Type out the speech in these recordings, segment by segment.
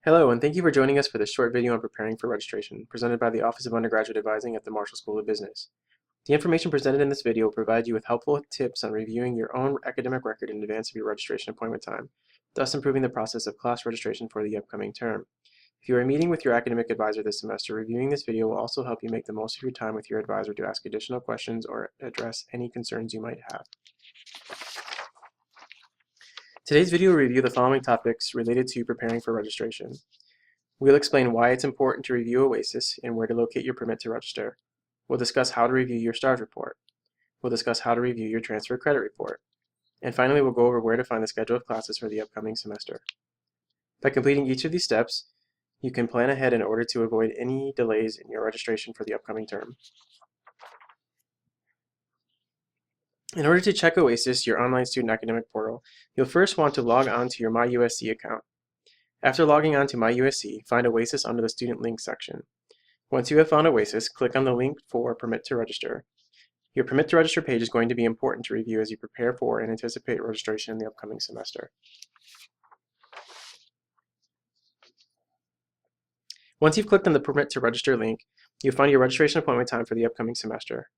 Hello, and thank you for joining us for this short video on preparing for registration, presented by the Office of Undergraduate Advising at the Marshall School of Business. The information presented in this video will provide you with helpful tips on reviewing your own academic record in advance of your registration appointment time, thus improving the process of class registration for the upcoming term. If you are meeting with your academic advisor this semester, reviewing this video will also help you make the most of your time with your advisor to ask additional questions or address any concerns you might have. Today's video will review the following topics related to preparing for registration. We'll explain why it's important to review OASIS and where to locate your permit to register. We'll discuss how to review your STARS report. We'll discuss how to review your transfer credit report. And finally, we'll go over where to find the schedule of classes for the upcoming semester. By completing each of these steps, you can plan ahead in order to avoid any delays in your registration for the upcoming term. In order to check OASIS, your online student academic portal, you'll first want to log on to your MyUSC account. After logging on to MyUSC, find OASIS under the Student Links section. Once you have found OASIS, click on the link for Permit to Register. Your Permit to Register page is going to be important to review as you prepare for and anticipate registration in the upcoming semester. Once you've clicked on the Permit to Register link, you'll find your registration appointment time for the upcoming semester.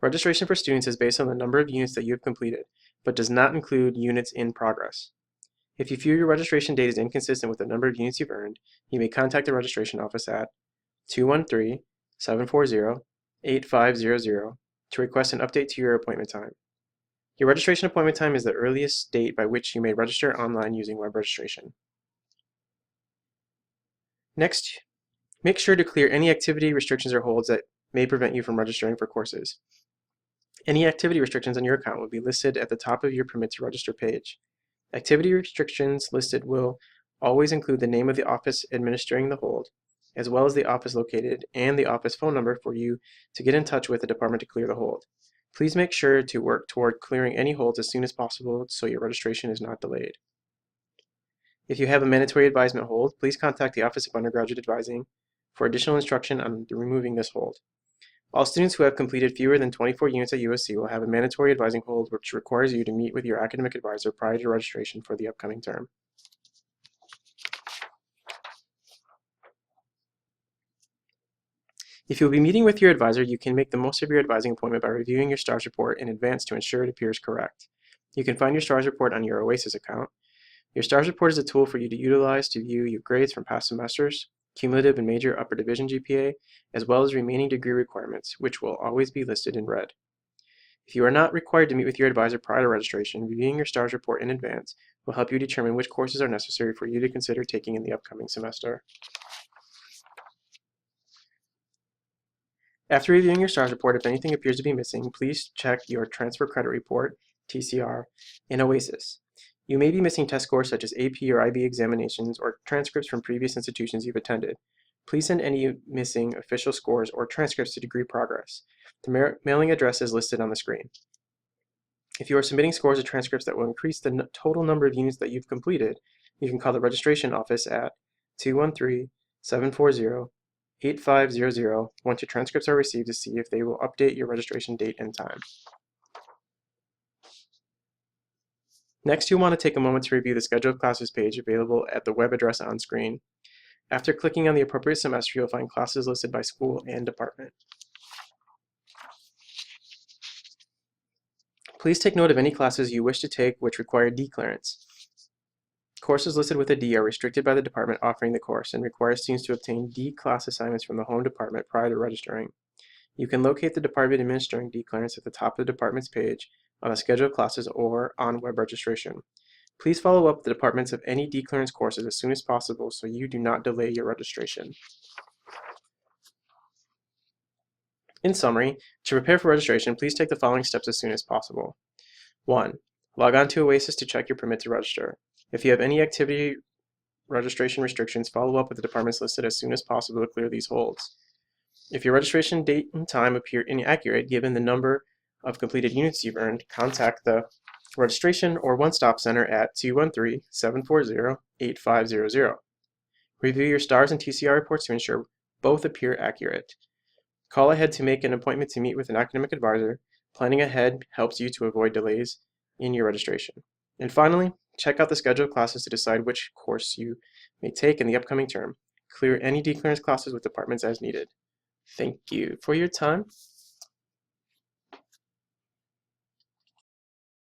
Registration for students is based on the number of units that you have completed, but does not include units in progress. If you feel your registration date is inconsistent with the number of units you've earned, you may contact the registration office at 213-740-8500 to request an update to your appointment time. Your registration appointment time is the earliest date by which you may register online using web registration. Next, make sure to clear any activity restrictions or holds that may prevent you from registering for courses. Any activity restrictions on your account will be listed at the top of your Permit to Register page. Activity restrictions listed will always include the name of the office administering the hold, as well as the office located and the office phone number for you to get in touch with the department to clear the hold. Please make sure to work toward clearing any holds as soon as possible so your registration is not delayed. If you have a mandatory advisement hold, please contact the Office of Undergraduate Advising for additional instruction on removing this hold. All students who have completed fewer than 24 units at USC will have a mandatory advising hold, which requires you to meet with your academic advisor prior to registration for the upcoming term. If you'll be meeting with your advisor, you can make the most of your advising appointment by reviewing your STARS report in advance to ensure it appears correct. You can find your STARS report on your OASIS account. Your STARS report is a tool for you to utilize to view your grades from past semesters, cumulative and major upper division GPA, as well as remaining degree requirements, which will always be listed in red. If you are not required to meet with your advisor prior to registration, reviewing your STARS report in advance will help you determine which courses are necessary for you to consider taking in the upcoming semester. After reviewing your STARS report, if anything appears to be missing, please check your Transfer Credit Report, TCR, in OASIS. You may be missing test scores such as AP or IB examinations or transcripts from previous institutions you've attended. Please send any missing official scores or transcripts to Degree Progress. The mailing address is listed on the screen. If you are submitting scores or transcripts that will increase the total number of units that you've completed, you can call the registration office at 213-740-8500 once your transcripts are received to see if they will update your registration date and time. Next, you'll want to take a moment to review the schedule of classes page available at the web address on screen. After clicking on the appropriate semester, you'll find classes listed by school and department. Please take note of any classes you wish to take which require D clearance. Courses listed with a D are restricted by the department offering the course and require students to obtain D class assignments from the home department prior to registering. You can locate the department administering D clearance at the top of the department's page on the schedule of classes or on web registration. Please follow up with the departments of any D clearance courses as soon as possible so you do not delay your registration. In summary, to prepare for registration, please take the following steps as soon as possible. 1. Log on to OASIS to check your permit to register. If you have any activity registration restrictions, follow up with the departments listed as soon as possible to clear these holds. If your registration date and time appear inaccurate given the number of completed units you've earned, contact the registration or one-stop center at 213-740-8500. Review your STARS and TCR reports to ensure both appear accurate. Call ahead to make an appointment to meet with an academic advisor. Planning ahead helps you to avoid delays in your registration. And finally, Check out the schedule of classes to decide which course you may take in the upcoming term. Clear any declearance classes with departments as needed. Thank you for your time.